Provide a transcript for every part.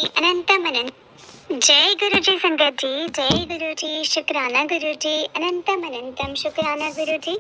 अनंतम अनंत। जय गुरु जी संगत जी, जय गुरु जी, शुक्राना गुरु जी, अनंतम अनंतम शुक्राना गुरु जी।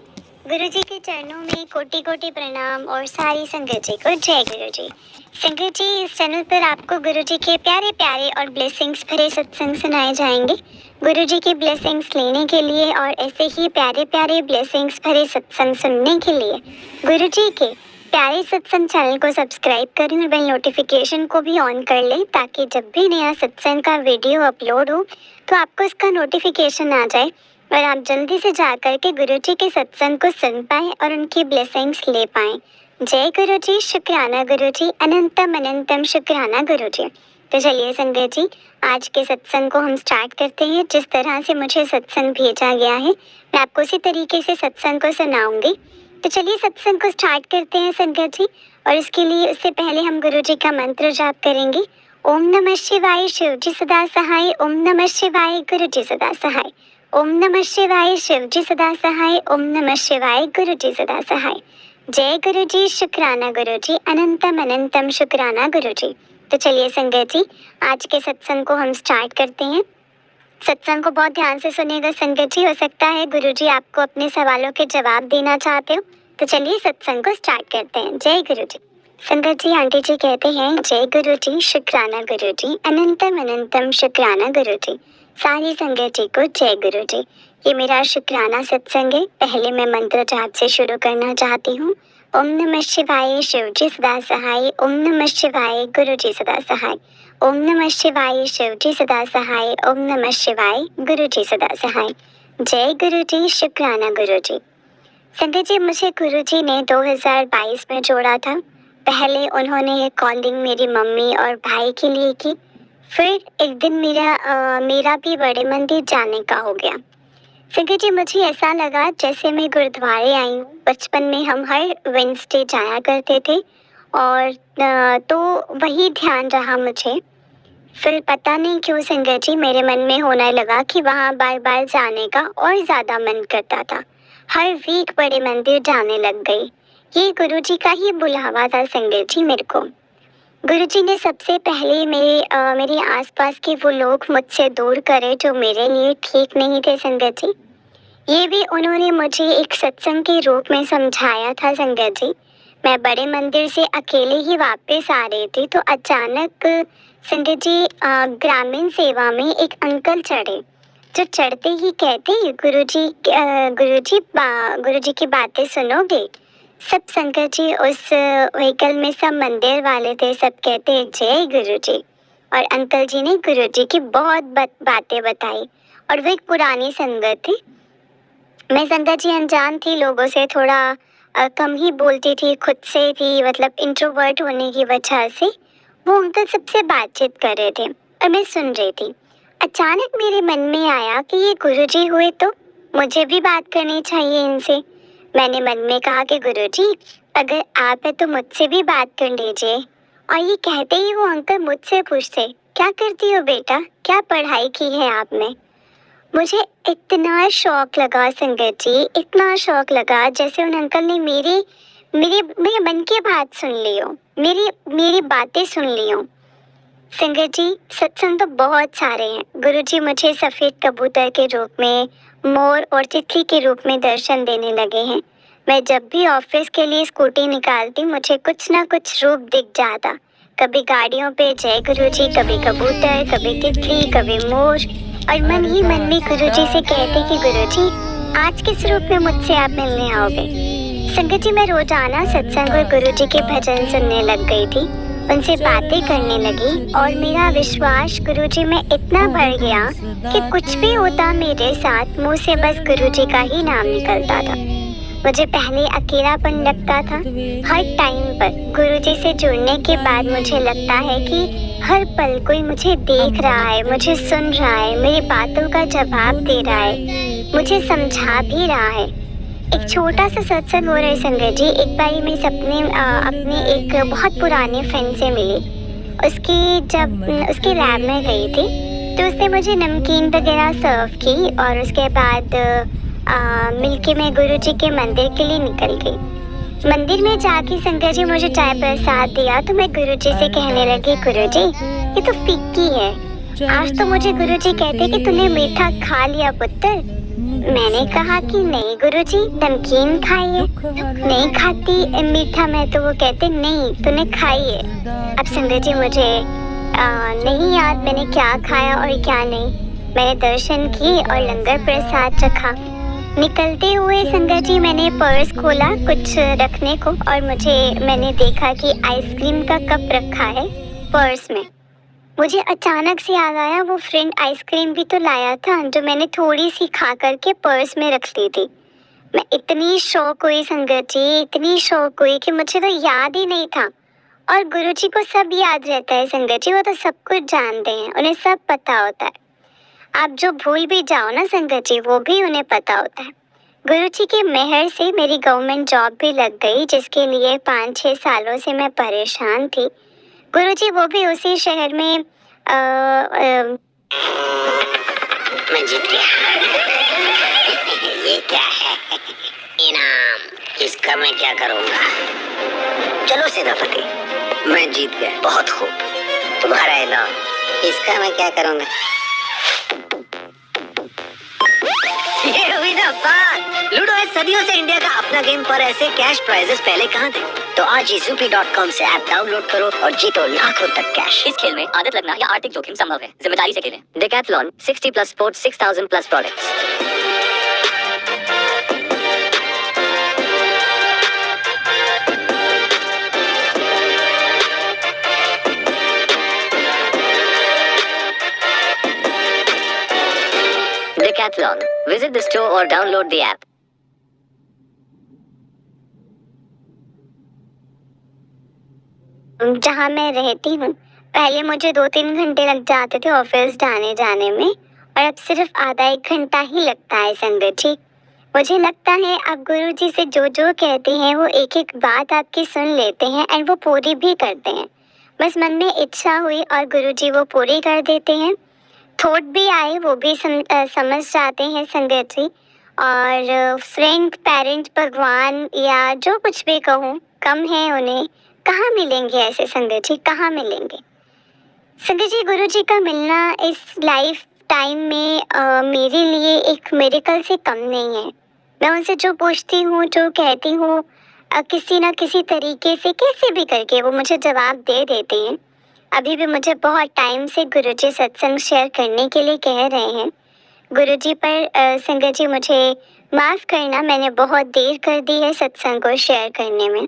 गुरु जी के चरणों में कोटि कोटि प्रणाम और सारी संगत जी को जय गुरु जी। संगत जी, इस चैनल पर आपको गुरु जी के प्यारे प्यारे और ब्लेसिंग्स भरे सत्संग सुनाए जाएंगे। गुरु जी की ब्लेसिंग्स लेने के लिए और ऐसे ही प्यारे प्यारे ब्लेसिंग्स भरे सत्संग सुनने के लिए गुरु जी के प्यारे सत्संग चैनल को सब्सक्राइब करें और बेल नोटिफिकेशन को भी ऑन कर लें, ताकि जब भी नया सत्संग का वीडियो अपलोड हो तो आपको इसका नोटिफिकेशन आ जाए और आप जल्दी से जा कर के गुरु जी के सत्संग को सुन पाएं और उनकी ब्लेसिंग्स ले पाएं। जय गुरु जी, शुक्राना गुरु जी, अनंतम अनंतम शुक्राना गुरु जी। तो चलिए संगत जी, आज के सत्संग को हम स्टार्ट करते हैं। जिस तरह से मुझे सत्संग भेजा गया है मैं आपको उसी तरीके से सत्संग को सुनाऊंगी। तो चलिए सत्संग को स्टार्ट करते हैं संगत जी। और इसके लिए उससे पहले हम गुरु जी का मंत्र जाप करेंगे। ओम नमः शिवाय, शिव जी सदा सहाय। ओम नमः शिवाय, गुरु जी सदा सहाय। ओम नमः शिवाय, शिव जी सदा सहाय। ओम नमः शिवाय, गुरु जी सदा सहाय। जय गुरु जी, शुक्राना गुरु जी, अनंतम अनंतम शुक्राना गुरु जी। तो चलिए संगत जी, आज के सत्संग को हम स्टार्ट करते हैं। सत्संग को बहुत ध्यान से सुनिएगा संगत जी, हो सकता है गुरु जी आपको अपने सवालों के जवाब देना चाहते हो। तो चलिए सत्संग को स्टार्ट करते हैं। जय गुरु जी। संगत जी, आंटी जी कहते हैं जय गुरु जी, शुक्राना गुरु जी, अनंतम अनंतम शुक्राना गुरु जी। सारी संगत जी को जय गुरु जी। ये मेरा शुक्राना सत्संग है। पहले मैं मंत्र जाप से शुरू करना चाहती हूँ। ओम नमः शिवाय, शिव जी सदा सहाय। ओम नमः शिवाय, गुरु जी सदा सहाय। ओम नमः शिवाय, शिव जी सदा सहाय। ओम नमः शिवाय, गुरु जी सदा सहाय। जय गुरु जी, शुक्राना गुरु जी। संगत जी, मुझे गुरु जी ने 2022 में जोड़ा था। पहले उन्होंने ये कॉलिंग मेरी मम्मी और भाई के लिए की। फिर एक दिन मेरा भी बड़े मंदिर जाने का हो गया। संगत जी, मुझे ऐसा लगा जैसे मैं गुरुद्वारे आई हूँ। बचपन में हम हर वेडनेसडे जाया करते थे और तो वही ध्यान रहा मुझे। फिर पता नहीं क्यों संगत जी, मेरे मन में होने लगा कि वहाँ बार बार जाने का और ज़्यादा मन करता था। हर वीक बड़े मंदिर जाने लग गई। ये गुरुजी का ही बुलावा था संगत जी मेरे को। गुरुजी ने सबसे पहले मेरे आसपास के वो लोग मुझसे दूर करे जो मेरे लिए ठीक नहीं थे संगत जी। ये भी उन्होंने मुझे एक सत्संग के रूप में समझाया था संगत जी। मैं बड़े मंदिर से अकेले ही वापस आ रही थी तो अचानक संगत जी ग्रामीण सेवा में एक अंकल चढ़े, जो चढ़ते ही कहते गुरुजी की बातें सुनोगे। सब संगत जी उस व्हीकल में सब मंदिर वाले थे। सब कहते जय गुरुजी। और अंकल जी ने गुरुजी की बहुत बातें बताई और वो एक पुरानी संगत थी। मैं संगत जी अनजान थी, लोगों से थोड़ा कम ही बोलती थी, खुद से थी, मतलब इंट्रोवर्ट होने की वजह से। वो अंकल सबसे बातचीत कर रहे थे और मैं सुन रही थी। अचानक मेरे मन में आया कि ये गुरुजी हुए तो मुझे भी बात करनी चाहिए इनसे। मैंने मन में कहा कि गुरुजी, अगर आप है तो मुझसे भी बात कर लीजिए। और ये कहते ही वो अंकल मुझसे पूछते, क्या करती हो बेटा, क्या पढ़ाई की है आपने। मुझे इतना शौक लगा संगत जी, इतना शौक लगा जैसे उन अंकल ने मेरे मन की बात सुन ली हो, मेरी बातें सुन ली हो। संगत जी, सत्संग तो बहुत सारे हैं। गुरुजी मुझे सफ़ेद कबूतर के रूप में, मोर और तितली के रूप में दर्शन देने लगे हैं। मैं जब भी ऑफिस के लिए स्कूटी निकालती मुझे कुछ ना कुछ रूप दिख जाता। कभी गाड़ियों पे जय गुरुजी, कभी कबूतर, कभी तितली, कभी मोर। और मन ही मन में गुरुजी से कहते कि गुरुजी, आज किस रूप में मुझसे आप मिलने आओगे। संगत जी, मैं रोजाना सत्संग और गुरुजी के भजन सुनने लग गई थी, उनसे बातें करने लगी और मेरा विश्वास गुरुजी में इतना बढ़ गया कि कुछ भी होता मेरे साथ मुंह से बस गुरुजी का ही नाम निकलता था। मुझे पहले अकेलापन लगता था। हर टाइम पर गुरुजी से जुड़ने के बाद मुझे लगता है कि हर पल कोई मुझे देख रहा है, मुझे सुन रहा है, मेरी बातों का जवाब दे रहा है, मुझे समझा भी रहा है। एक छोटा सा सत्संग हो रहा है संगत जी। एक बारी मैं अपने एक बहुत पुराने फ्रेंड से मिली। उसके लैब में गई थी तो उसने मुझे नमकीन वगैरह सर्व की और उसके बाद मिलके मैं गुरुजी के मंदिर के लिए निकल गई। मंदिर में जाके संगत जी मुझे चाय प्रसाद दिया तो मैं गुरुजी से कहने लगी, गुरुजी ये तो फीकी है। आज तो मुझे गुरुजी कहते कि तूने मीठा खा लिया पुत्र। मैंने कहा कि नहीं गुरुजी, नमकीन खाई है, नहीं खाती मीठा मैं। तो वो कहते नहीं तूने खाई है। अब संगत जी मुझे नहीं याद मैंने क्या खाया और क्या नहीं। मैंने दर्शन किए और लंगर प्रसाद चखा। निकलते हुए संगत जी मैंने पर्स खोला कुछ रखने को और मैंने देखा कि आइसक्रीम का कप रखा है पर्स में। मुझे अचानक से याद आया वो फ्रेंड आइसक्रीम भी तो लाया था जो मैंने थोड़ी सी खा करके पर्स में रख ली थी। मैं इतनी शौक हुई संगत जी, इतनी शौक हुई कि मुझे तो याद ही नहीं था। और गुरुजी को सब याद रहता है संगत जी, वो तो सब कुछ जानते हैं, उन्हें सब पता होता है। आप जो भूल भी जाओ ना संगत जी वो भी उन्हें पता होता है। गुरुजी की मेहर से मेरी गवर्नमेंट जॉब भी लग गई जिसके लिए 5-6 सालों से मैं परेशान थी। गुरुजी वो भी उसी शहर में मैं जीत गया। ये क्या है? इनाम। इसका मैं क्या करूँगा? चलो सेनापति, मैं जीत गया। बहुत खूब। तुम्हारा इनाम। इसका मैं क्या करूँगा? ये हुई ना बात। लूडो है सदियों से इंडिया का अपना गेम, पर ऐसे कैश प्राइजेस पहले कहाँ थे? तो आज ही zupi.com से ऐप डाउनलोड करो और जीतो लाखों तक कैश। इस खेल में आदत लगना या आर्थिक जोखिम संभव है, जिम्मेदारी से खेलें। Decathlon 60+ sports, 6000+ products। Decathlon. Visit the store or download the app. जहाँ मैं रहती हूँ पहले मुझे 2-3 घंटे लग जाते थे ऑफिस जाने में और अब सिर्फ आधा 1 घंटा ही लगता है संगत जी। मुझे लगता है आप गुरुजी से जो जो कहते हैं वो एक एक बात आपकी सुन लेते हैं और वो पूरी भी करते हैं। बस मन में इच्छा हुई और गुरुजी वो पूरी कर देते हैं। थॉट भी आए वो भी समझ जाते हैं संगत जी। और फ्रेंड पेरेंट भगवान या जो कुछ भी कहूँ कम है उन्हें। कहाँ मिलेंगे ऐसे संगत जी, कहाँ मिलेंगे संगत जी। गुरुजी का मिलना इस लाइफ टाइम में मेरे लिए एक मिरेकल से कम नहीं है। मैं उनसे जो पूछती हूँ जो कहती हूँ किसी ना किसी तरीके से कैसे भी करके वो मुझे जवाब दे देते हैं। अभी भी मुझे बहुत टाइम से गुरुजी सत्संग शेयर करने के लिए कह रहे हैं। गुरुजी पर संगत जी मुझे माफ़ करना, मैंने बहुत देर कर दी है सत्संग को शेयर करने में।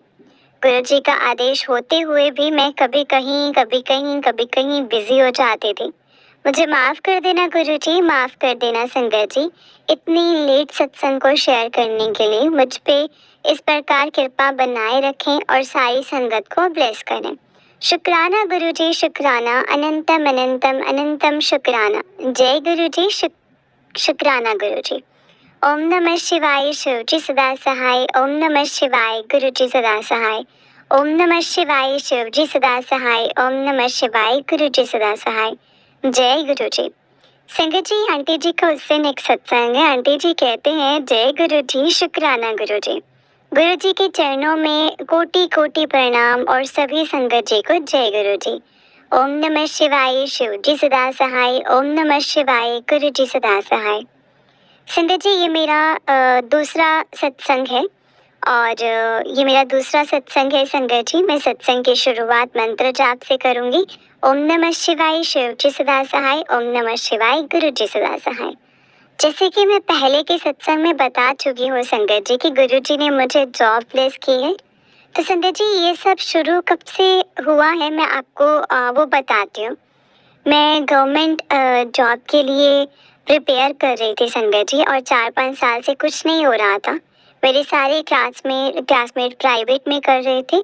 गुरुजी का आदेश होते हुए भी मैं कभी कहीं बिजी हो जाती थी। मुझे माफ़ कर देना गुरुजी, माफ़ कर देना संगत जी। इतनी लेट सत्संग को शेयर करने के लिए मुझ पे इस प्रकार कृपा बनाए रखें और सारी संगत को ब्लेस करें। शुक्राना गुरुजी, शुक्राना, अनंतम अनंतम अनंतम शुक्राना। जय गुरुजी, शुक्राना गुरुजी। ओम नमः शिवाय, शिवजी सदा सहाय। ओम नमः शिवाय, गुरुजी सदा सहाय। ओम नमः शिवाय, शिवजी सदा सहाय। ओम नमः शिवाय, गुरुजी सदा सहाय। जय गुरुजी। संगत जी आंटी जी का उस दिन एक सत्संग है। आंटी जी कहते हैं जय गुरुजी, शुक्राना गुरुजी। गुरुजी के चरणों में कोटि कोटि प्रणाम और सभी संगत जी को जय गुरुजी। ओम नमः शिवाय, शिवजी सदा सहाय। ओम नमः शिवाय, गुरुजी सदा सहाय। संगत जी ये मेरा दूसरा सत्संग है और ये मेरा दूसरा सत्संग है संगत जी। मैं सत्संग की शुरुआत मंत्र जाप से करूँगी। ओम नमः शिवाय, शिवजी सदा सहाय। ओम नमः शिवाय, गुरुजी सदा सहाय। जैसे कि मैं पहले के सत्संग में बता चुकी हूँ संगत जी कि गुरुजी ने मुझे जॉब प्लेस की है। तो संगत जी ये सब शुरू कब से हुआ है मैं आपको वो बताती हूँ। मैं गवर्नमेंट जॉब के लिए प्रिपेयर कर रही थी संगत जी और 4-5 साल से कुछ नहीं हो रहा था। मेरे सारे क्लासमेट प्राइवेट में कर रहे थे,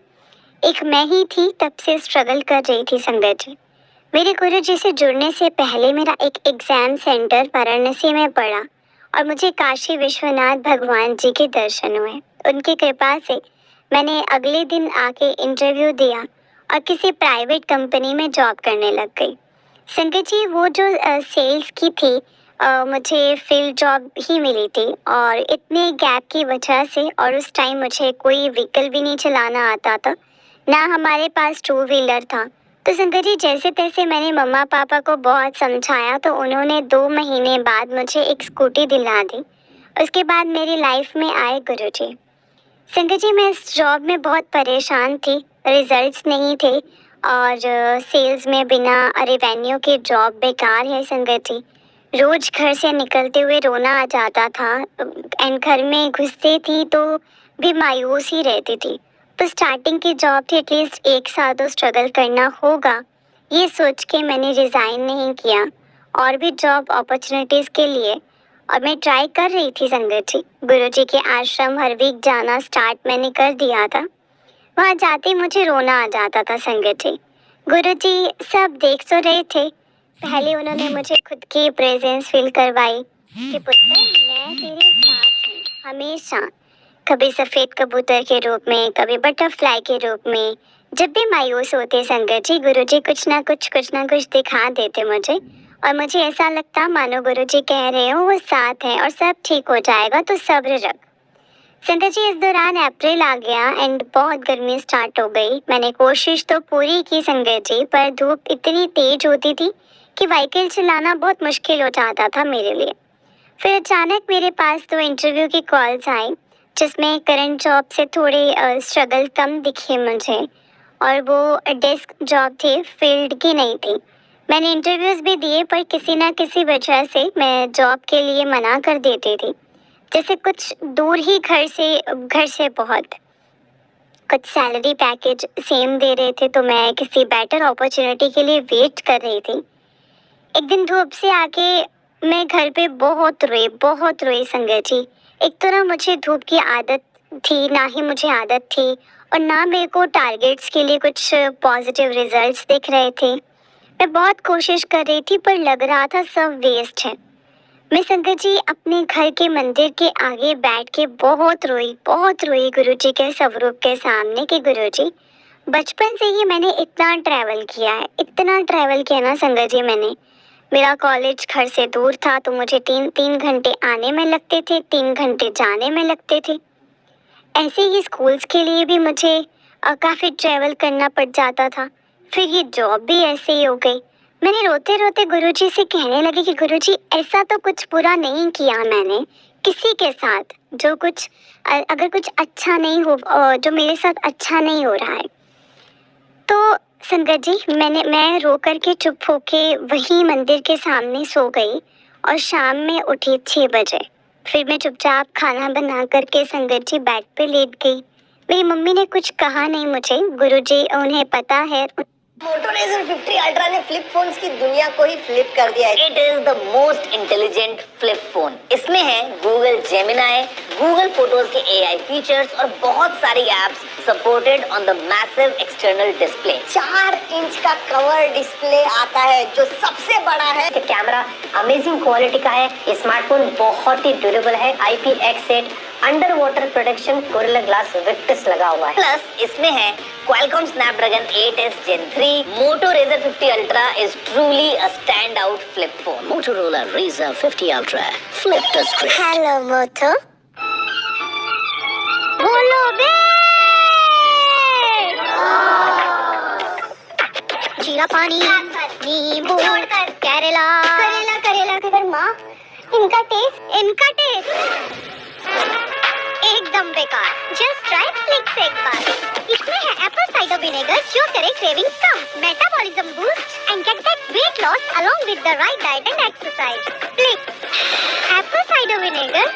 एक मैं ही थी तब से स्ट्रगल कर रही थी संगत जी। मेरे गुरुजी से जुड़ने से पहले मेरा एक एग्ज़ाम सेंटर वाराणसी में पड़ा और मुझे काशी विश्वनाथ भगवान जी के दर्शन हुए। उनकी कृपा से मैंने अगले दिन आके इंटरव्यू दिया और किसी प्राइवेट कंपनी में जॉब करने लग गई। संगत जी वो जो सेल्स की थी मुझे फील्ड जॉब ही मिली थी और इतने गैप की वजह से, और उस टाइम मुझे कोई व्हीकल भी नहीं चलाना आता था, ना हमारे पास टू व्हीलर था। तो संगत जी, जैसे तैसे मैंने मम्मा पापा को बहुत समझाया तो उन्होंने 2 महीने बाद मुझे एक स्कूटी दिला दी। उसके बाद मेरी लाइफ में आए गुरुजी। संगत जी, मैं इस जॉब में बहुत परेशान थी, रिजल्ट्स नहीं थे और सेल्स में बिना रेवेन्यू के जॉब बेकार है संगत जी। रोज घर से निकलते हुए रोना आ जाता था एंड घर में घुसती थी तो भी मायूस ही रहती थी। तो स्टार्टिंग की जॉब थी, एटलीस्ट 1 साल तो स्ट्रगल करना होगा, ये सोच के मैंने रिज़ाइन नहीं किया और भी जॉब अपॉर्चुनिटीज़ के लिए। और मैं ट्राई कर रही थी संगत जी। गुरुजी के आश्रम हर वीक जाना स्टार्ट मैंने कर दिया था। वहाँ जाते मुझे रोना आ जाता था संगत जी। गुरुजी सब देख तो रहे थे। पहले उन्होंने मुझे खुद की प्रेजेंस फील करवाई कि पुत्र, मैं तेरे साथ हूँ हमेशा। कभी सफ़ेद कबूतर के रूप में, कभी बटरफ्लाई के रूप में। जब भी मायूस होते संगत जी, गुरुजी कुछ ना कुछ दिखा देते मुझे और मुझे ऐसा लगता मानो गुरुजी कह रहे हो वो साथ हैं और सब ठीक हो जाएगा, तो सब्र रख। संगत जी, इस दौरान अप्रैल आ गया एंड बहुत गर्मी स्टार्ट हो गई। मैंने कोशिश तो पूरी की संगत जी, पर धूप इतनी तेज होती थी कि व्हीकल चलाना बहुत मुश्किल हो जाता था मेरे लिए। फिर अचानक मेरे पास 2 इंटरव्यू की कॉल्स आई जिसमें करंट जॉब से थोड़े स्ट्रगल कम दिखे मुझे, और वो डेस्क जॉब थी, फील्ड की नहीं थी। मैंने इंटरव्यूज़ भी दिए पर किसी ना किसी वजह से मैं जॉब के लिए मना कर देती थी। जैसे कुछ दूर ही घर से बहुत कुछ सैलरी पैकेज सेम दे रहे थे, तो मैं किसी बेटर अपॉर्चुनिटी के लिए वेट कर रही थी। एक दिन धूप से आके मैं घर पे बहुत रोई संगत जी। एक तो ना मुझे धूप की आदत थी, ना ही मुझे आदत थी, और ना मेरे को टारगेट्स के लिए कुछ पॉजिटिव रिजल्ट्स दिख रहे थे। मैं बहुत कोशिश कर रही थी पर लग रहा था सब वेस्ट है। मैं संगत जी अपने घर के मंदिर के आगे बैठ के बहुत रोई गुरुजी के स्वरूप के सामने कि गुरुजी, बचपन से ही मैंने इतना ट्रैवल किया ना संगत जी। मेरा कॉलेज घर से दूर था तो मुझे 3 घंटे आने में लगते थे, 3 घंटे जाने में लगते थे। ऐसे ही स्कूल्स के लिए भी मुझे काफ़ी ट्रैवल करना पड़ जाता था। फिर ये जॉब भी ऐसे ही हो गई। मैंने रोते रोते गुरुजी से कहने लगी कि गुरुजी, ऐसा तो कुछ बुरा नहीं किया मैंने किसी के साथ, अगर कुछ अच्छा नहीं हो, जो मेरे साथ अच्छा नहीं हो रहा है। तो संगत जी, मैं रो कर के चुप होके वही मंदिर के सामने सो गई और शाम में उठी 6 बजे। फिर मैं चुपचाप खाना बना करके संगत जी बेड पे लेट गई। मेरी मम्मी ने कुछ कहा नहीं मुझे, गुरुजी उन्हें पता है। मोटो रेजर 50 अल्ट्रा ने फ्लिप फोन्स की दुनिया को ही फ्लिप कर दिया है। It is the most intelligent flip phone. इसमें है गूगल जेमिनाई, गूगल फोटोज के AI फीचर्स और बहुत सारी apps supported on the massive external display. 4 inch का कवर डिस्प्ले आता है जो सबसे बड़ा है। कैमरा अमेजिंग क्वालिटी का है। ये स्मार्टफोन बहुत ही ड्यूरेबल है। IPX8 under water protection gorilla glass victus लगा हुआ है। प्लस इसमें है Qualcomm Snapdragon 8s Gen 3. Moto Razr 50 Ultra is truly a standout flip phone. Motorola Razr 50 Ultra. Flip the script. Hello Moto, बोलो बे। जीरा पानी, नींबू, करेला कर माँ, इनका टेस्ट एकदम बेकार। जस्ट ट्राई फ्लिक्स एक बार। इसमें है एप्पल साइडर विनेगर जो करे cravings come, metabolism boost and can get weight loss along with the right diet and exercise. Flix Apple cider vinegar,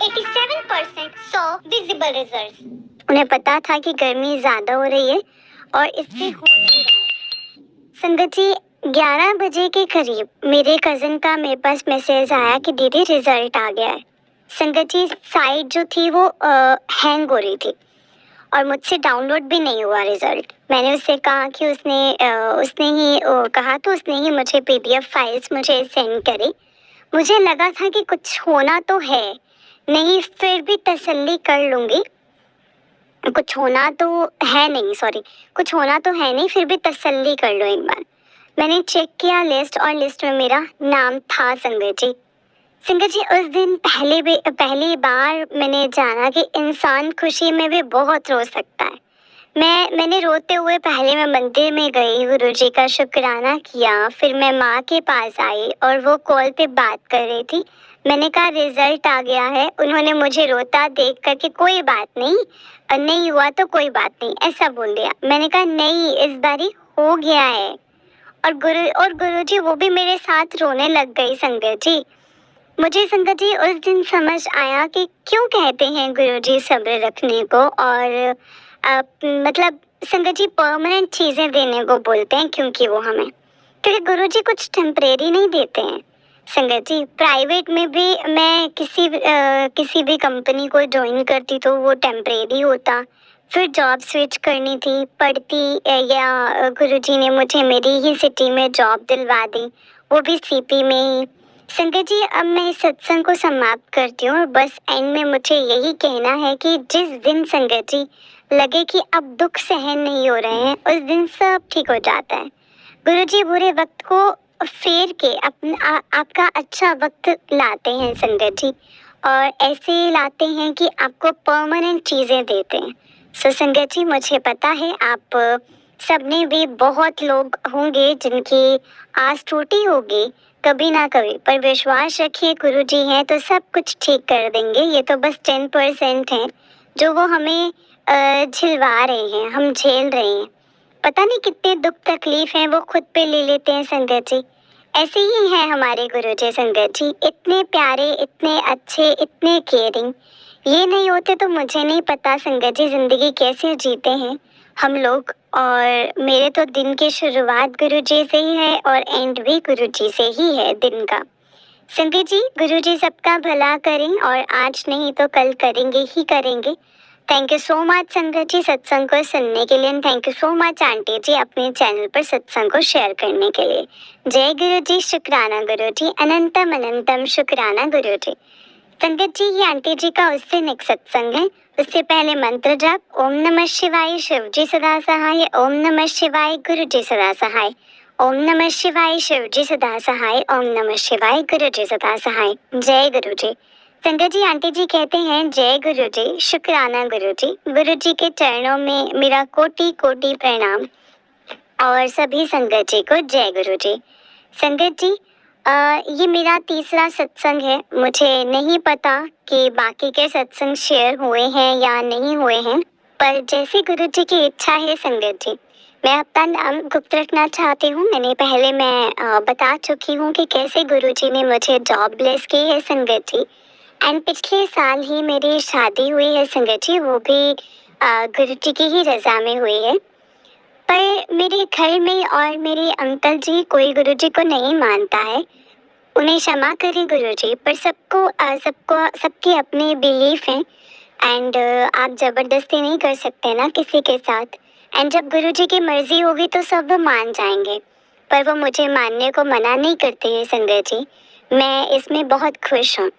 87% so visible results. उन्हें पता था कि गर्मी ज्यादा हो रही है और इससे हो नहीं रहा है। संगत जी, 11 बजे के करीब मेरे कज़न का मेरे पास मैसेज आया कि दीदी रिजल्ट आ गया है। संगत जी, साइट जो थी वो हैंग हो रही थी और मुझसे डाउनलोड भी नहीं हुआ रिजल्ट। मैंने उससे कहा कि उसने ही मुझे PDF फाइल्स मुझे सेंड करी। मुझे लगा था कि कुछ होना तो है नहीं, फिर भी तसल्ली कर लूँगी। कुछ होना तो है नहीं, फिर भी तसल्ली कर लो एक बार। मैंने चेक किया लिस्ट और लिस्ट में मेरा नाम था संगत जी। संगत जी उस दिन पहली बार मैंने जाना कि इंसान खुशी में भी बहुत रो सकता है। मैंने रोते हुए पहले मैं मंदिर में गई, गुरुजी का शुक्राना किया, फिर मैं माँ के पास आई और वो कॉल पे बात कर रही थी। मैंने कहा रिजल्ट आ गया है। उन्होंने मुझे रोता देख कर के कोई बात नहीं, नहीं हुआ तो कोई बात नहीं ऐसा बोल दिया। मैंने कहा नहीं, इस बारी हो गया है। और गुरुजी वो भी मेरे साथ रोने लग गई संगत जी। मुझे संगत जी उस दिन समझ आया कि क्यों कहते हैं गुरुजी सब्र रखने को और मतलब संगत जी परमानेंट चीज़ें देने को बोलते हैं, क्योंकि क्योंकि गुरुजी कुछ टेम्परेरी नहीं देते हैं। संगत जी प्राइवेट में भी मैं किसी भी कंपनी को ज्वाइन करती तो वो टेम्परेरी होता, फिर जॉब स्विच करनी थी पड़ती, या गुरुजी ने मुझे मेरी ही सिटी में जॉब दिलवा दी, वो भी सीपी में ही। संगत जी अब मैं इस सत्संग को समाप्त करती हूँ और बस एंड में मुझे यही कहना है कि जिस दिन संगत जी लगे कि अब दुख सहन नहीं हो रहे हैं, उस दिन सब ठीक हो जाता है। गुरुजी बुरे वक्त को फेर के आपका अच्छा वक्त लाते हैं संगत जी, और ऐसे लाते हैं कि आपको परमानेंट चीज़ें देते हैं। सो संगत जी मुझे पता है आप सबने भी बहुत लोग होंगे जिनकी आस टूटी होगी कभी ना कभी, पर विश्वास रखिए गुरुजी हैं तो सब कुछ ठीक कर देंगे। ये तो बस 10% है जो वो हमें झिलवा रहे हैं, हम झेल रहे हैं। पता नहीं कितने दुख तकलीफ हैं वो खुद पे ले लेते हैं संगत जी। ऐसे ही हैं हमारे गुरुजी संगत जी, इतने प्यारे, इतने अच्छे, इतने केयरिंग। ये नहीं होते तो मुझे नहीं पता संगत जी जिंदगी कैसे जीते हैं हम लोग। और मेरे तो दिन की शुरुआत गुरुजी से ही है और एंड भी गुरुजी से ही है दिन का। संगत जी गुरुजी सबका भला करें और आज नहीं तो कल करेंगे ही करेंगे। थैंक यू सो मच संगत जी सत्संग को सुनने के लिए। Thank you so much aunty ji अपने चैनल पर सत्संग को शेयर करने के लिए। जय गुरु जी, शुक्राना गुरु जी, अनंतम अनंतम शुक्राना गुरु जी। संगत जी ये आंटी जी का उससे नेक्स्ट सत्संग है, उससे पहले मंत्र जाप ओम नमः शिवाय शिव जी सदा सहाय, ओम नमः शिवाय गुरु जी सदा सहाय, ओम नमः शिवाय शिव जी सदा सहाय, ओम नमः शिवाय गुरु जी सदा सहाय। जय गुरु जी। संगत जी आंटी जी कहते हैं जय गुरु जी, शुक्राना गुरु जी। गुरु जी के चरणों में मेरा कोटि कोटि प्रणाम और सभी संगत जी को जय गुरु जी। संगत जी ये मेरा तीसरा सत्संग है। मुझे नहीं पता कि बाकी के सत्संग शेयर हुए हैं या नहीं हुए हैं, पर जैसे गुरु जी की इच्छा है संगत जी मैं अपना नाम गुप्त रखना चाहती हूँ। मैं बता चुकी हूँ कि कैसे गुरु जी ने मुझे जॉब ब्लेस की है संगत जी। एंड पिछले साल ही मेरी शादी हुई है संगत जी, वो भी गुरु जी की ही रजा में हुई है। पर मेरे घर में और मेरे अंकल जी कोई गुरु जी को नहीं मानता है, उन्हें क्षमा करें गुरु जी, पर सबके अपने बिलीफ हैं। एंड आप ज़बरदस्ती नहीं कर सकते ना किसी के साथ। एंड जब गुरु जी की मर्जी होगी तो सब वो मान जाएंगे, पर वो मुझे मानने को मना नहीं करते हैं संगत जी। मैं इसमें बहुत खुश हूँ।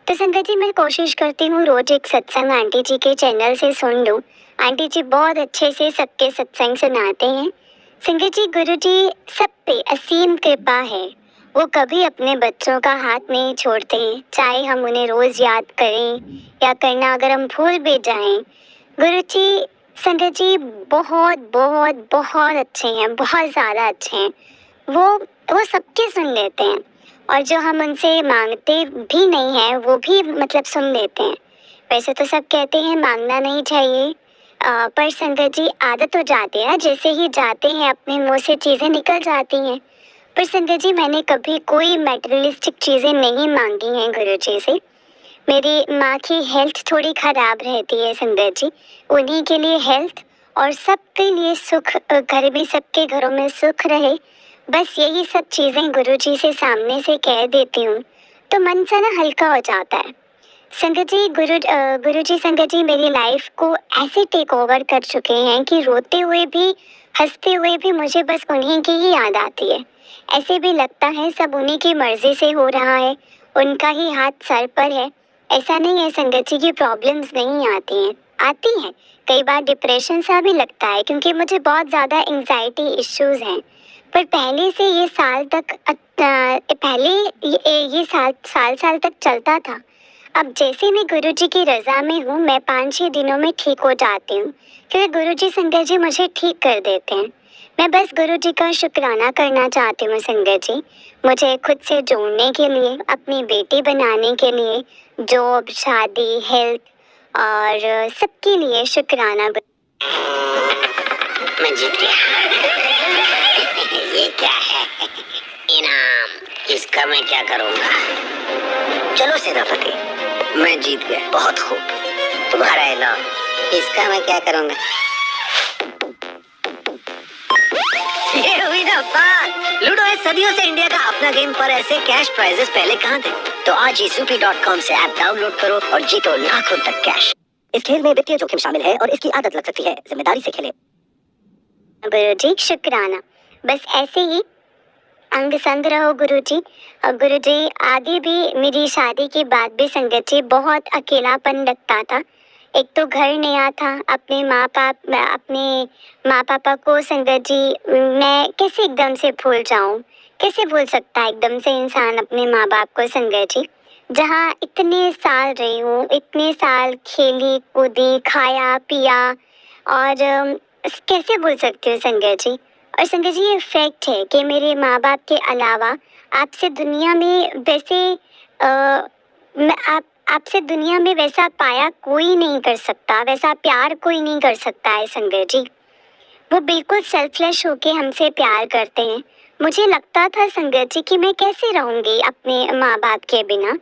तो संगत जी मैं कोशिश करती हूँ रोज एक सत्संग आंटी जी के चैनल से सुन लूँ। आंटी जी बहुत अच्छे से सबके सत्संग सुनाते हैं। संगत जी गुरु जी सब पे असीम कृपा है, वो कभी अपने बच्चों का हाथ नहीं छोड़ते, चाहे हम उन्हें रोज याद करें या करना अगर हम भूल भी जाएं। गुरु जी संगत जी बहुत बहुत बहुत अच्छे हैं, बहुत ज़्यादा अच्छे हैं। वो सबके सुन लेते हैं और जो हम उनसे मांगते भी नहीं हैं वो भी मतलब सुन लेते हैं। वैसे तो सब कहते हैं मांगना नहीं चाहिए, पर संगत जी आदत हो जाती है, जैसे ही जाते हैं अपने मुंह से चीज़ें निकल जाती हैं। पर संगत जी मैंने कभी कोई मटेरियलिस्टिक चीज़ें नहीं मांगी हैं गुरु जी से। मेरी माँ की हेल्थ थोड़ी ख़राब रहती है संगत जी, उन्हीं के लिए हेल्थ और सबके लिए सुख, घर में सबके घरों में सुख रहे, बस यही सब चीज़ें गुरु जी से सामने से कह देती हूँ तो मन सा ना हल्का हो जाता है। संगत जी गुरु जी संगत जी मेरी लाइफ को ऐसे टेक ओवर कर चुके हैं कि रोते हुए भी हंसते हुए भी मुझे बस उन्हीं की ही याद आती है। ऐसे भी लगता है सब उन्हीं की मर्जी से हो रहा है, उनका ही हाथ सर पर है। ऐसा नहीं है संगत जी की प्रॉब्लम्स नहीं आती हैं। कई बार डिप्रेशन सा भी लगता है क्योंकि मुझे बहुत ज़्यादा एंजाइटी इश्यूज़ हैं, पर पहले से ये साल तक पहले ये साल साल तक चलता था। अब जैसे मैं गुरुजी की रज़ा में हूँ, मैं 5-6 दिनों में ठीक हो जाती हूँ, क्योंकि गुरुजी संगत जी मुझे ठीक कर देते हैं। मैं बस गुरुजी का शुक्राना करना चाहती हूँ संगत जी, मुझे खुद से जोड़ने के लिए, अपनी बेटी बनाने के लिए, जॉब, शादी, हेल्थ और सबके लिए शुक्राना। मैं जीत गया। ये क्या है? इनाम। इसका मैं क्या करूँगा? चलो सेनापति, मैं जीत गया। बहुत खूब। तुम्हारा इनाम। इसका मैं क्या करूँगा? ये हुई ना बात। लूडो है सदियों से इंडिया का अपना गेम, पर ऐसे कैश प्राइजेस पहले कहाँ थे? तो आज ही supi.com से ऐप डाउनलोड करो और जीतो लाखों तक कैश। इस खेल में वित्तीय जोखिम शामिल है और इसकी आदत लग सकती है। जिम्मेदारी से खेलें। गुरुजी शुक्राना। बस ऐसे ही अंग संग रहो गुरुजी। और गुरुजी आगे भी, मेरी शादी के बाद भी संगत जी बहुत अकेलापन लगता था। एक तो घर नया था, अपने माँ पापा को संगत जी मैं कैसे एकदम से भूल जाऊं? कैसे भूल सकता है एकदम से इंसान अपने माँ बाप को संगत जी? जहाँ इतने साल रही हूँ, इतने साल खेली कूदी, खाया पिया, और कैसे भूल सकती हूँ संगत जी? और संगत जी ये फैक्ट है कि मेरे माँ बाप के अलावा आपसे दुनिया में आपसे दुनिया में वैसा पाया कोई नहीं कर सकता, वैसा प्यार कोई नहीं कर सकता है संगत जी। वो बिल्कुल सेल्फलेस होके हमसे प्यार करते हैं। मुझे लगता था संगत जी कि मैं कैसे रहूँगी अपने माँ बाप के बिना,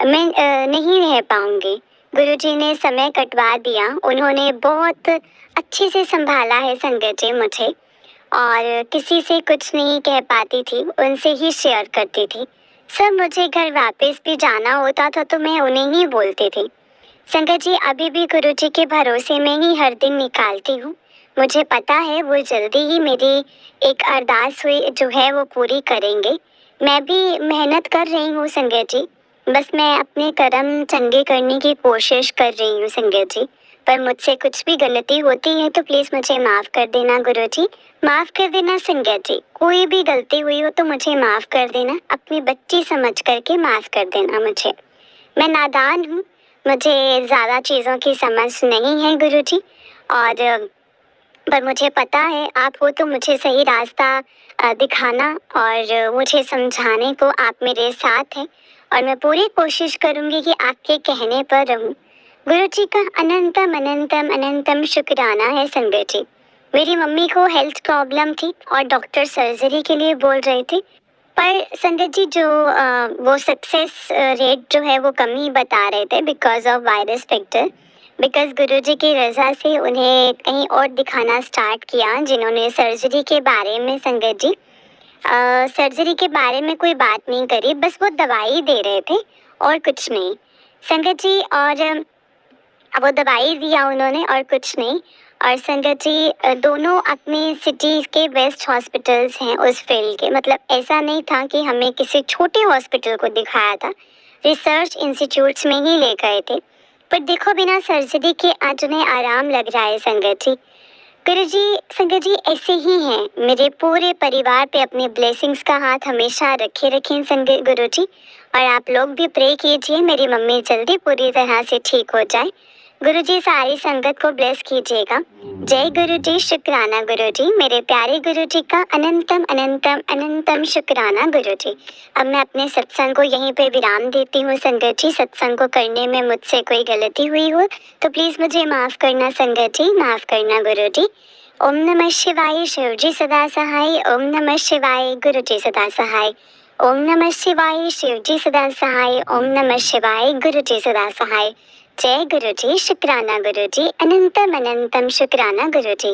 मैं नहीं रह पाऊँगी। गुरुजी ने समय कटवा दिया, उन्होंने बहुत अच्छे से संभाला है संगत जी मुझे, और किसी से कुछ नहीं कह पाती थी, उनसे ही शेयर करती थी सब। मुझे घर वापस भी जाना होता था तो मैं उन्हें ही बोलती थी। संगत जी अभी भी गुरुजी के भरोसे में ही हर दिन निकालती हूँ। मुझे पता है वो जल्दी ही मेरी एक अरदास हुई जो है वो पूरी करेंगे। मैं भी मेहनत कर रही हूँ संगत जी, बस मैं अपने कर्म चंगे करने की कोशिश कर रही हूँ संगत जी। पर मुझसे कुछ भी गलती होती है तो प्लीज़ मुझे माफ़ कर देना गुरुजी, माफ़ कर देना संगत जी। कोई भी गलती हुई हो तो मुझे माफ़ कर देना, अपनी बच्ची समझ करके माफ़ कर देना मुझे। मैं नादान हूँ, मुझे ज़्यादा चीज़ों की समझ नहीं है गुरुजी, और पर मुझे पता है आप हो तो मुझे सही रास्ता दिखाना और मुझे समझाने को आप मेरे साथ हैं, और मैं पूरी कोशिश करूँगी कि आपके कहने पर रहूँ। गुरुजी का अनंतम अनंतम अनंतम शुक्राना है संगत जी। मेरी मम्मी को हेल्थ प्रॉब्लम थी और डॉक्टर सर्जरी के लिए बोल रहे थे, पर संगत जी जो वो सक्सेस रेट जो है वो कम ही बता रहे थे because of virus factor. Because गुरुजी की रज़ा से उन्हें कहीं और दिखाना स्टार्ट किया, जिन्होंने सर्जरी के बारे में संगत जी सर्जरी के बारे में कोई बात नहीं करी, बस वो दवाई दे रहे थे और कुछ नहीं संगत जी। और वो दवाई दिया उन्होंने और कुछ नहीं। और संगत जी दोनों अपनी सिटी के बेस्ट हॉस्पिटल्स हैं उस फील्ड के, मतलब ऐसा नहीं था कि हमें किसी छोटे हॉस्पिटल को दिखाया था, रिसर्च इंस्टीट्यूट्स में ही ले गए थे। पर देखो बिना सर्जरी के आज उन्हें आराम लग रहा है संगत जी। गुरुजी संगत जी ऐसे ही हैं, मेरे पूरे परिवार पे अपने ब्लेसिंग्स का हाथ हमेशा रखे रखें संगत गुरुजी। और आप लोग भी प्रे कीजिए मेरी मम्मी जल्दी पूरी तरह से ठीक हो जाए। गुरुजी सारी संगत को ब्लेस कीजिएगा। जय गुरुजी, शुक्राना गुरुजी, मेरे प्यारे गुरुजी का अनंतम अनंतम अनंतम शुक्राना गुरुजी। अब मैं अपने सत्संग को यहीं पे विराम देती हूँ संगत जी। सत्संग को करने में मुझसे कोई गलती हुई हो तो प्लीज़ मुझे माफ़ करना संगत जी, माफ़ करना गुरुजी। ओम नमः शिवाय, शिव जी सदा सहाय। ओम नमः शिवाय, गुरुजी सदा सहाय। ओम नमः शिवाय, शिव जी सदा सहाय। ओम नमः शिवाय, गुरुजी सदा सहाय। जय गुरुजी, शुक्राना गुरुजी, अनंतम अनंतम शुक्राना गुरुजी।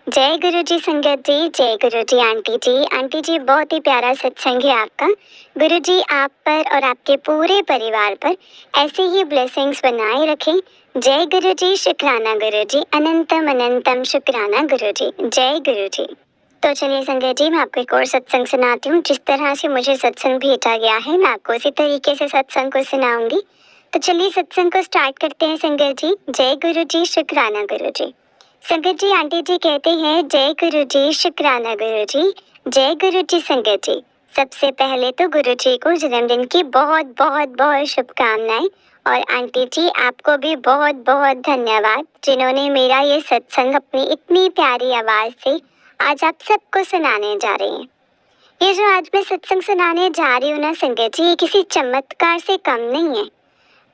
जय गुरुजी संगत जी, जय गुरुजी आंटी जी। आंटी जी बहुत ही प्यारा सत्संग है आपका। गुरुजी आप पर और आपके पूरे परिवार पर ऐसे ही ब्लेसिंग्स बनाए रखें। जय गुरुजी, शुक्राना गुरुजी, अनंतम अनंतम शुक्राना गुरुजी। जय गुरुजी। तो चलिए संगत जी, मैं आपको एक और सत्संग सुनाती हूँ। जिस तरह से मुझे सत्संग भेजा गया है मैं आपको उसी तरीके से सत्संग को सुनाऊंगी। तो चलिए सत्संग को स्टार्ट करते हैं संगत जी। जय गुरुजी, शुक्राना गुरुजी। संगत जी, आंटी जी कहते हैं जय गुरु जी, शुक्राना गुरु जी, जय गुरु जी। संगत जी, सबसे पहले तो गुरु जी को जन्मदिन की बहुत बहुत बहुत शुभकामनाएं, और आंटी जी आपको भी बहुत बहुत धन्यवाद जिन्होंने मेरा ये सत्संग अपनी इतनी प्यारी आवाज से आज आप सबको सुनाने जा रहे हैं। ये जो आज मैं सत्संग सुनाने जा रही हूँ ना संगत जी, ये किसी चमत्कार से कम नहीं है।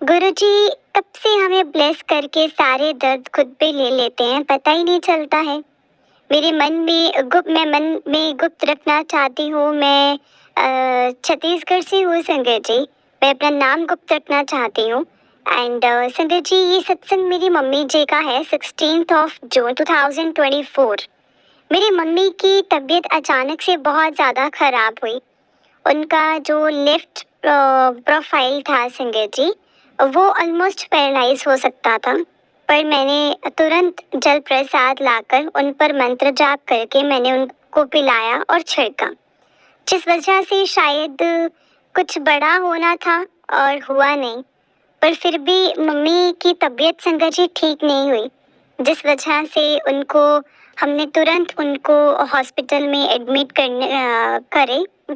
गुरुजी कब से हमें ब्लेस करके सारे दर्द खुद पे ले लेते हैं, पता ही नहीं चलता है। मेरे मन में गुप्त रखना चाहती हूँ। मैं छत्तीसगढ़ से हूँ संगत जी, मैं अपना नाम गुप्त रखना चाहती हूँ। एंड संगत जी, ये सत्संग मेरी मम्मी जी का है। 16 जून 2024 मेरी मम्मी की तबीयत अचानक से बहुत ज़्यादा ख़राब हुई। उनका जो लेफ्ट प्रोफाइल था संगत जी, वो ऑलमोस्ट पैरालाइज हो सकता था, पर मैंने तुरंत जल प्रसाद लाकर उन पर मंत्र जाप करके मैंने उनको पिलाया और छिड़का, जिस वजह से शायद कुछ बड़ा होना था और हुआ नहीं। पर फिर भी मम्मी की तबीयत संगत जी ठीक नहीं हुई, जिस वजह से हमने तुरंत उनको हॉस्पिटल में एडमिट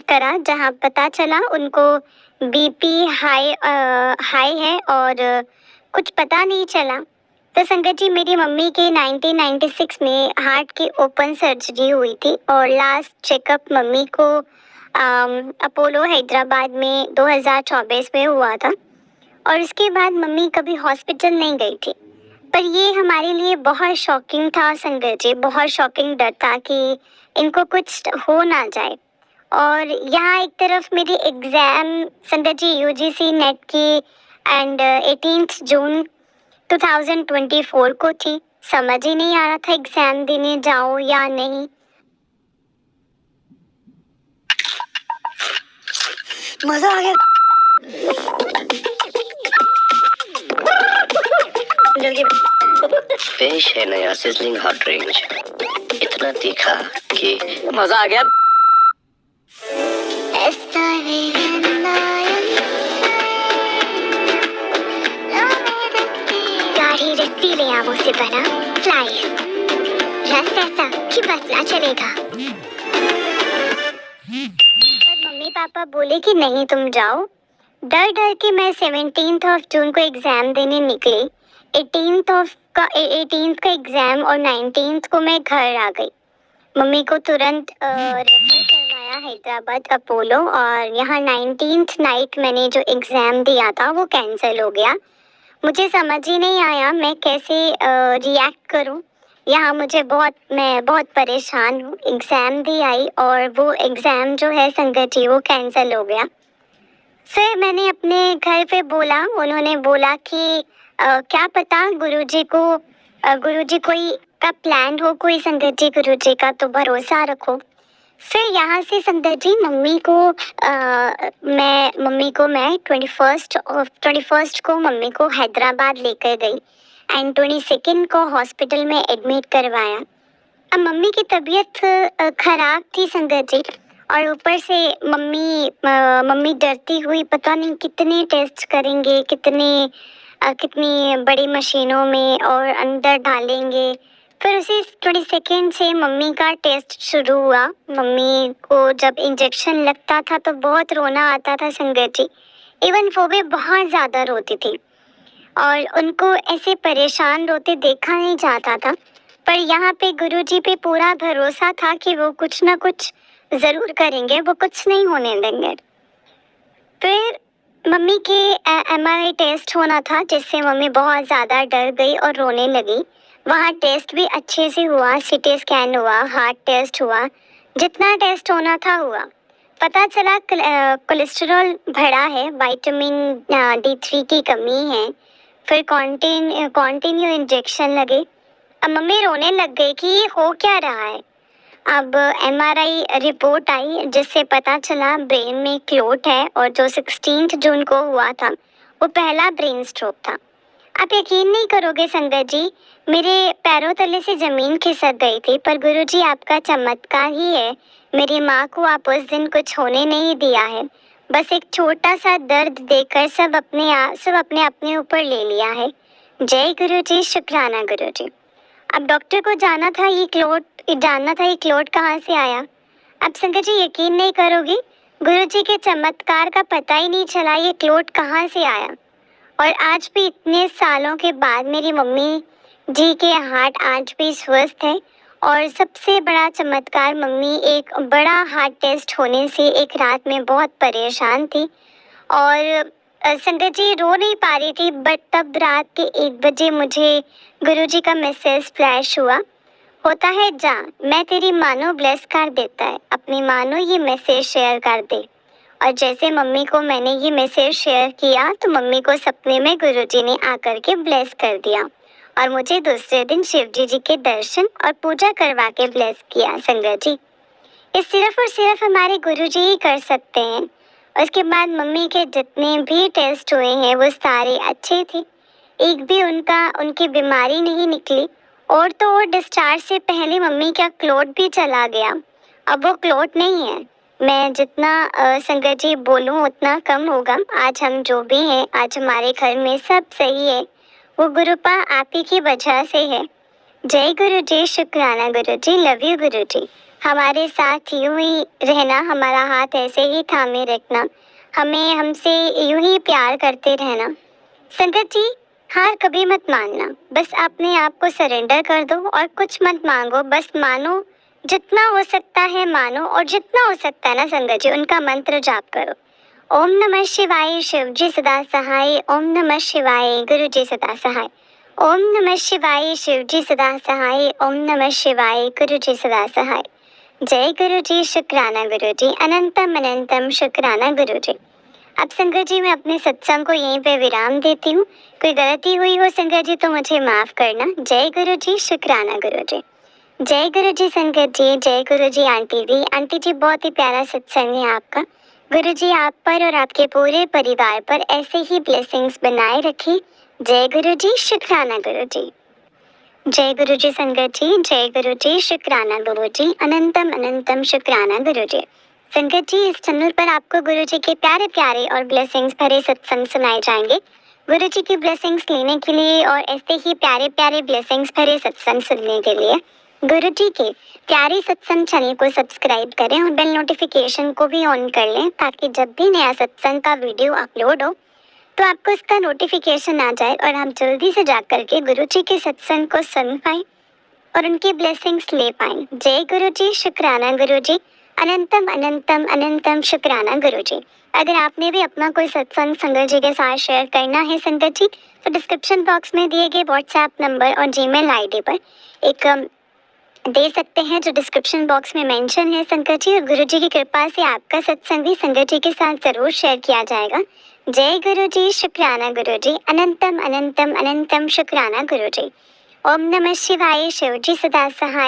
करा, जहां पता चला उनको बीपी हाई है और कुछ पता नहीं चला। तो संगत जी, मेरी मम्मी के 1996 में हार्ट की ओपन सर्जरी हुई थी और लास्ट चेकअप मम्मी को अपोलो हैदराबाद में 2024 में हुआ था, और उसके बाद मम्मी कभी हॉस्पिटल नहीं गई थी। पर ये हमारे लिए बहुत शॉकिंग था संगत जी, बहुत शॉकिंग डर था कि इनको कुछ हो ना जाए। और यहाँ एक तरफ मेरी एग्ज़ाम संगत जी यूजीसी नेट की एंड 18 जून 2024 को थी। समझ ही नहीं आ रहा था एग्ज़ाम देने जाऊँ या नहीं। मजा आ गया। पेश है नया सिजलिंग हॉट रेंज, इतना तीखा कि मजा आ गया। गाढ़ी रसीले आमों से बना स्लाइस, रस ऐसा कि बस ना चलेगा। पर मम्मी पापा बोले कि नहीं तुम जाओ। डर डर के मैं 17 जून को एग्ज़ाम देने निकली। 18 का एग्ज़ाम और 19 को मैं घर आ गई। मम्मी को तुरंत रेफर करवाया हैदराबाद अपोलो, और यहाँ 19 नाइट मैंने जो एग्ज़ाम दिया था वो कैंसिल हो गया। मुझे समझ ही नहीं आया मैं कैसे रिएक्ट करूँ। यहाँ मैं बहुत परेशान हूँ। एग्ज़ाम दी आई और वो एग्ज़ाम जो है संगत जी वो कैंसिल हो गया। फिर मैंने अपने घर पे बोला, उन्होंने बोला कि क्या पता गुरुजी कोई का प्लान हो कोई संगत जी, गुरुजी का तो भरोसा रखो। फिर यहाँ से संगत जी मम्मी को मैं 21 को मम्मी को हैदराबाद लेकर गई एंड 22 को हॉस्पिटल में एडमिट करवाया। अब मम्मी की तबीयत खराब थी संगत जी, और ऊपर से मम्मी डरती हुई पता नहीं कितने टेस्ट करेंगे, कितनी बड़ी मशीनों में और अंदर डालेंगे। फिर उसी 22 से मम्मी का टेस्ट शुरू हुआ। मम्मी को जब इंजेक्शन लगता था तो बहुत रोना आता था संगत जी, इवन वो भी बहुत ज़्यादा रोती थी और उनको ऐसे परेशान रोते देखा नहीं जाता था। पर यहाँ पे गुरुजी पे पूरा भरोसा था कि वो कुछ ना कुछ ज़रूर करेंगे, वो कुछ नहीं होने देंगे। फिर मम्मी के MRI टेस्ट होना था, जिससे मम्मी बहुत ज़्यादा डर गई और रोने लगी। वहाँ टेस्ट भी अच्छे से हुआ, CT स्कैन हुआ, हार्ट टेस्ट हुआ, जितना टेस्ट होना था हुआ। पता चला कोलेस्ट्रॉल बढ़ा है, विटामिन D3 की कमी है। फिर कॉन्टिन्यू इंजेक्शन लगे। अब मम्मी रोने लग गई कि ये हो क्या रहा है। अब MRI रिपोर्ट आई, जिससे पता चला ब्रेन में क्लोट है, और जो 16 जून को हुआ था वो पहला ब्रेन स्ट्रोक था। आप यकीन नहीं करोगे संगत जी, मेरे पैरों तले से ज़मीन खिसक गई थी। पर गुरुजी आपका चमत्कार ही है, मेरी माँ को आप उस दिन कुछ होने नहीं दिया है। बस एक छोटा सा दर्द देकर सब अपने ऊपर ले लिया है। जय गुरुजी, शुक्राना गुरुजी। अब डॉक्टर को जानना था ये क्लोट कहाँ से आया। अब संगत जी यकीन नहीं करोगे, गुरुजी के चमत्कार का पता ही नहीं चला ये क्लोट कहाँ से आया। और आज भी इतने सालों के बाद मेरी मम्मी जी के हार्ट आज भी स्वस्थ है। और सबसे बड़ा चमत्कार, मम्मी एक बड़ा हार्ट टेस्ट होने से एक रात में बहुत परेशान थी और संगत जी रो नहीं पा रही थी। बट तब रात के 1 बजे मुझे गुरुजी का मैसेज फ्लैश हुआ, होता है जा, मैं तेरी मानो ब्लेस कर देता है, अपनी मानो ये मैसेज शेयर कर दे। और जैसे मम्मी को मैंने ये मैसेज शेयर किया तो मम्मी को सपने में गुरुजी ने आकर के ब्लेस कर दिया और मुझे दूसरे दिन शिवजी जी के दर्शन और पूजा करवा के ब्लेस किया। संगत जी ये सिर्फ और सिर्फ हमारे गुरुजी ही कर सकते हैं। उसके बाद मम्मी के जितने भी टेस्ट हुए हैं वो सारे अच्छे थे, एक भी उनकी बीमारी नहीं निकली। और तो और डिस्चार्ज से पहले मम्मी का क्लोट भी चला गया। अब वो क्लोट नहीं है। मैं जितना संगत जी बोलूँ उतना कम होगा। आज हम जो भी हैं, आज हमारे घर में सब सही है, वो गुरुपा आप ही की वजह से है। जय गुरु जी, शुक्राना गुरु जी, लव यू गुरु जी। हमारे साथ यूं ही रहना, हमारा हाथ ऐसे ही थामे रखना, हमें हमसे यूं ही प्यार करते रहना। संगत जी हार कभी मत मानना, बस अपने आप को सरेंडर कर दो और कुछ मत मांगो, बस मानो, जितना हो सकता है मानो और जितना हो सकता है ना संगत जी उनका मंत्र जाप करो। ओम नमः शिवाय, शिव जी सदा सहाय। ओम नमः शिवाय, गुरु जी सदा सहाय। ओम नमः शिवाय, शिव जी सदा सहाय। ओम नमः शिवाय, गुरु जी सदा सहाय। जय गुरु जी, शुक्राना गुरु जी, अनंतम अनंतम शुक्राना गुरु जी। अब संगत जी मैं अपने सत्संग को यहीं पे विराम देती हूँ। कोई गलती हुई हो संगत जी तो मुझे माफ करना। जय गुरु जी, शुक्राना गुरु जी। जय गुरु जी संगत जी, जय गुरु जी आंटी जी। आंटी जी बहुत ही प्यारा सत्संग है आपका। गुरु जी आप पर और आपके पूरे परिवार पर ऐसे ही ब्लेसिंग्स बनाए रखें। जय गुरु जी, शुक्राना गुरु जी। जय गुरु जी संगत जी, जय गुरु जी, शुक्राना गुरु जी, अनंतम अनंतम शुक्राना गुरु जी। संगत जी इस चैनल पर आपको गुरु जी के प्यारे प्यारे और ब्लेसिंग्स भरे सत्संग सुनाए जाएंगे। गुरु जी की ब्लेसिंग्स लेने के लिए और ऐसे ही प्यारे प्यारे ब्लेसिंग्स भरे सत्संग सुनने के लिए गुरु जी के प्यारे सत्संग चैनल को सब्सक्राइब करें और बेल नोटिफिकेशन को भी ऑन कर लें ताकि जब भी नया सत्संग का वीडियो अपलोड हो तो आपको इसका नोटिफिकेशन आ जाए और आप जल्दी से जाकर के गुरु जी के सत्संग को सुन पाएं और उनकी ब्लेसिंग्स ले पाएं। जय गुरु जी, शुक्राना गुरु जी, अनंतम अनंतम अनंतम शुक्राना गुरु जी। अगर आपने भी अपना कोई सत्संग संगत जी के साथ शेयर करना है संगत जी तो डिस्क्रिप्शन बॉक्स में दिए गए व्हाट्सएप नंबर और जीमेल आईडी पर एक दे सकते हैं जो डिस्क्रिप्शन बॉक्स में मेंशन है संगत जी। और गुरु जी की कृपा से आपका सत्संग भी संगत जी के साथ जरूर शेयर किया जाएगा। जय गुरु जी, शुक्राना गुरु जी, अनंतम अनंतम अनंतम शुक्राना गुरु जी। ओम नमः शिवाय, शिव जी सदा सहाय।